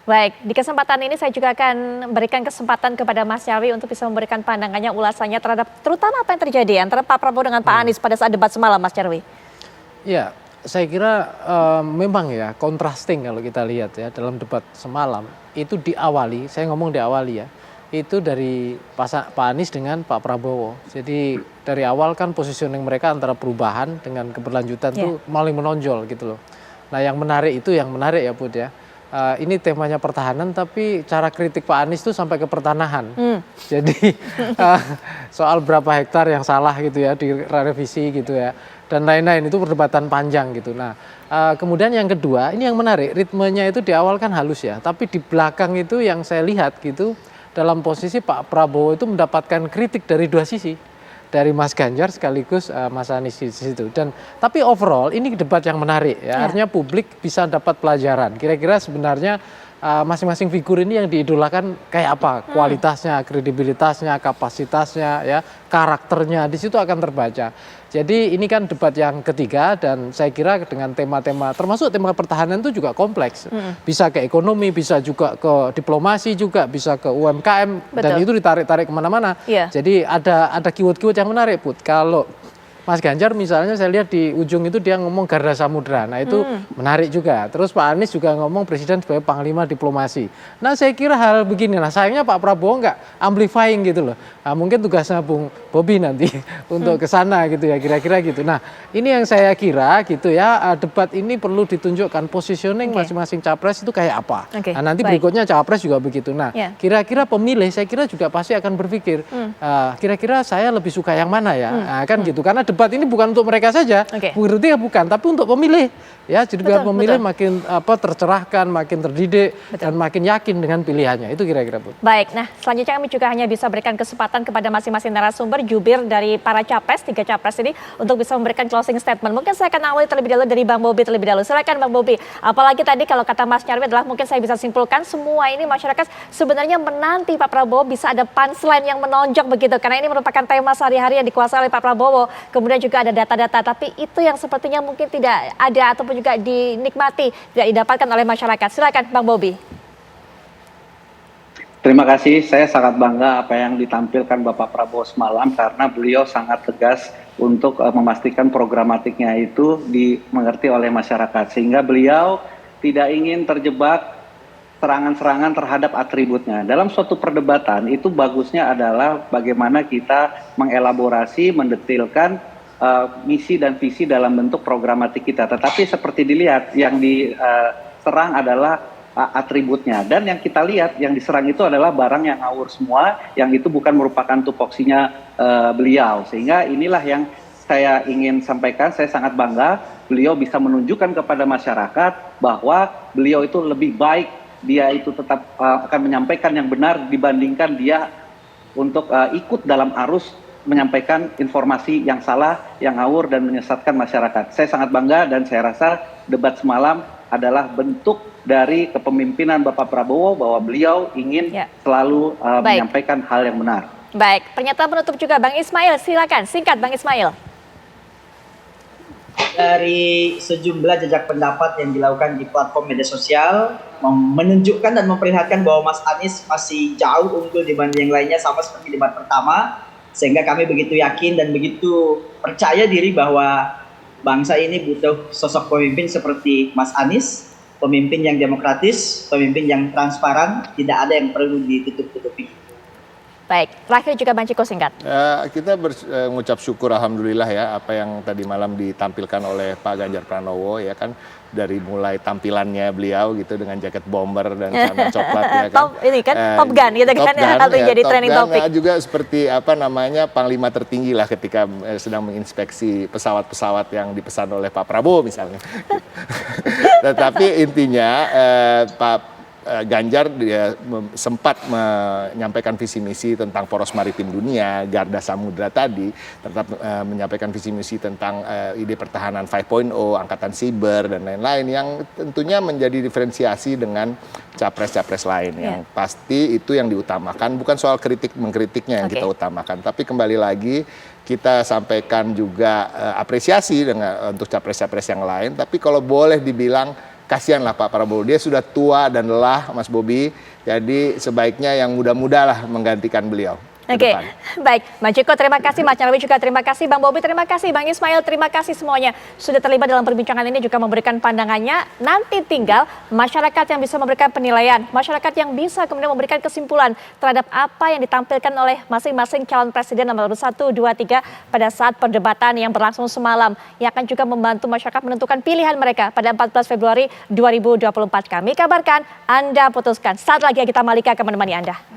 Baik, di kesempatan ini saya juga akan berikan kesempatan kepada Mas Nyarwi untuk bisa memberikan pandangannya, ulasannya terhadap terutama apa yang terjadi antara Pak Prabowo dengan Pak Anies pada saat debat semalam, Mas Nyarwi. Ya, saya kira memang ya contrasting kalau kita lihat ya dalam debat semalam itu diawali, saya ngomong diawali ya, itu dari Pak Anies dengan Pak Prabowo. Jadi dari awal kan positioning mereka antara perubahan dengan keberlanjutan tuh paling menonjol gitu loh. Nah yang menarik ya Bud ya. Ini temanya pertahanan tapi cara kritik Pak Anies tuh sampai ke pertanahan. Jadi soal berapa hektar yang salah gitu ya di revisi gitu ya. Dan lain-lain itu perdebatan panjang gitu. Nah kemudian yang kedua ini yang menarik, ritmenya itu di awal kan halus ya. Tapi di belakang itu yang saya lihat gitu dalam posisi Pak Prabowo itu mendapatkan kritik dari dua sisi. Dari Mas Ganjar sekaligus Mas Anies di situ. Tapi overall ini debat yang menarik ya. Artinya publik bisa dapat pelajaran. Kira-kira sebenarnya masing-masing figur ini yang diidolakan kayak apa? Kualitasnya, kredibilitasnya, kapasitasnya, ya, karakternya di situ akan terbaca. Jadi ini kan debat yang ketiga dan saya kira dengan tema-tema termasuk tema pertahanan itu juga kompleks. Bisa ke ekonomi, bisa juga ke diplomasi juga, bisa ke UMKM. Betul. Dan itu ditarik-tarik kemana-mana. Jadi ada keyword-keyword yang menarik, Put. Kalau Mas Ganjar misalnya saya lihat di ujung itu dia ngomong Garda Samudra. Nah itu menarik juga. Terus Pak Anies juga ngomong presiden sebagai panglima diplomasi. Nah saya kira hal begini. Nah sayangnya Pak Prabowo nggak amplifying gitu loh. Nah, mungkin tugasnya Bung Bobi nanti untuk ke sana gitu ya kira-kira gitu. Nah ini yang saya kira gitu ya debat ini perlu ditunjukkan positioning masing-masing capres itu kayak apa. Nah nanti berikutnya capres juga begitu. Nah kira-kira pemilih saya kira juga pasti akan berpikir kira-kira saya lebih suka yang mana ya. Nah, kan gitu karena debat ini bukan untuk mereka saja, kritiknya bukan, tapi untuk pemilih, ya. Jadi biar pemilih makin tercerahkan, makin terdidik, dan makin yakin dengan pilihannya. Itu kira-kira, Bu. Baik, nah selanjutnya kami juga hanya bisa berikan kesempatan kepada masing-masing narasumber, jubir dari para capres, 3 capres ini, untuk bisa memberikan closing statement. Mungkin saya akan awali terlebih dahulu dari Bang Bobi terlebih dahulu. Silakan Bang Bobi. Apalagi tadi kalau kata Mas Nyarwi adalah mungkin saya bisa simpulkan semua ini masyarakat sebenarnya menanti Pak Prabowo bisa ada punchline yang menonjok begitu, karena ini merupakan tema sehari-hari yang dikuasai oleh Pak Prabowo. Kemudian juga ada data-data, tapi itu yang sepertinya mungkin tidak ada ataupun juga dinikmati, tidak didapatkan oleh masyarakat. Silakan Bang Bobi. Terima kasih, saya sangat bangga apa yang ditampilkan Bapak Prabowo semalam karena beliau sangat tegas untuk memastikan programatiknya itu dimengerti oleh masyarakat. Sehingga beliau tidak ingin terjebak serangan-serangan terhadap atributnya. Dalam suatu perdebatan itu bagusnya adalah bagaimana kita mengelaborasi, mendetilkan misi dan visi dalam bentuk programatik kita. Tetapi seperti dilihat yang diserang adalah atributnya. Dan yang kita lihat yang diserang itu adalah barang yang ngawur semua, yang itu bukan merupakan tupoksinya beliau. Sehingga inilah yang saya ingin sampaikan, saya sangat bangga beliau bisa menunjukkan kepada masyarakat bahwa beliau itu lebih baik, dia itu tetap akan menyampaikan yang benar dibandingkan dia untuk ikut dalam arus menyampaikan informasi yang salah, yang ngawur dan menyesatkan masyarakat. Saya sangat bangga dan saya rasa debat semalam adalah bentuk dari kepemimpinan Bapak Prabowo bahwa beliau ingin selalu menyampaikan hal yang benar. Baik, pernyataan penutup juga Bang Ismail, silakan singkat Bang Ismail. Dari sejumlah jejak pendapat yang dilakukan di platform media sosial menunjukkan dan memperlihatkan bahwa Mas Anies masih jauh unggul dibanding yang lainnya sama seperti debat pertama. Sehingga kami begitu yakin dan begitu percaya diri bahwa bangsa ini butuh sosok pemimpin seperti Mas Anies, pemimpin yang demokratis, pemimpin yang transparan, tidak ada yang perlu ditutup-tutupi. Baik, terakhir juga Bang Ciko singkat. Kita mengucap syukur alhamdulillah ya apa yang tadi malam ditampilkan oleh Pak Ganjar Pranowo ya kan. Dari mulai tampilannya beliau gitu dengan jaket bomber dan celana coklat ya kan. Ini kan Top Gun gitu kan atau jadi trending topik. Juga seperti apa namanya panglima tertinggi lah ketika sedang menginspeksi pesawat-pesawat yang dipesan oleh Pak Prabowo misalnya. Tetapi intinya Pak Ganjar dia sempat menyampaikan visi misi tentang poros maritim dunia, Garda Samudra tadi, tetap menyampaikan visi misi tentang ide pertahanan 5.0, angkatan siber dan lain-lain yang tentunya menjadi diferensiasi dengan capres-capres lain yang pasti itu yang diutamakan, bukan soal kritik mengkritiknya yang kita utamakan, tapi kembali lagi kita sampaikan juga apresiasi dengan untuk capres-capres yang lain, tapi kalau boleh dibilang kasihanlah Pak Prabowo. Dia sudah tua dan lelah, Mas Bobi. Jadi sebaiknya yang muda-muda lah menggantikan beliau. Oke, baik. Bang Ciko, terima kasih. Mas Nyarwi juga terima kasih. Bang Bobi, terima kasih. Bang Ismail, terima kasih semuanya. Sudah terlibat dalam perbincangan ini juga memberikan pandangannya. Nanti tinggal masyarakat yang bisa memberikan penilaian. Masyarakat yang bisa kemudian memberikan kesimpulan terhadap apa yang ditampilkan oleh masing-masing calon presiden nomor 1, 2, 3 pada saat perdebatan yang berlangsung semalam. Yang akan juga membantu masyarakat menentukan pilihan mereka pada 14 Februari 2024. Kami kabarkan, Anda putuskan. Saat lagi Gita Malika akan menemani Anda.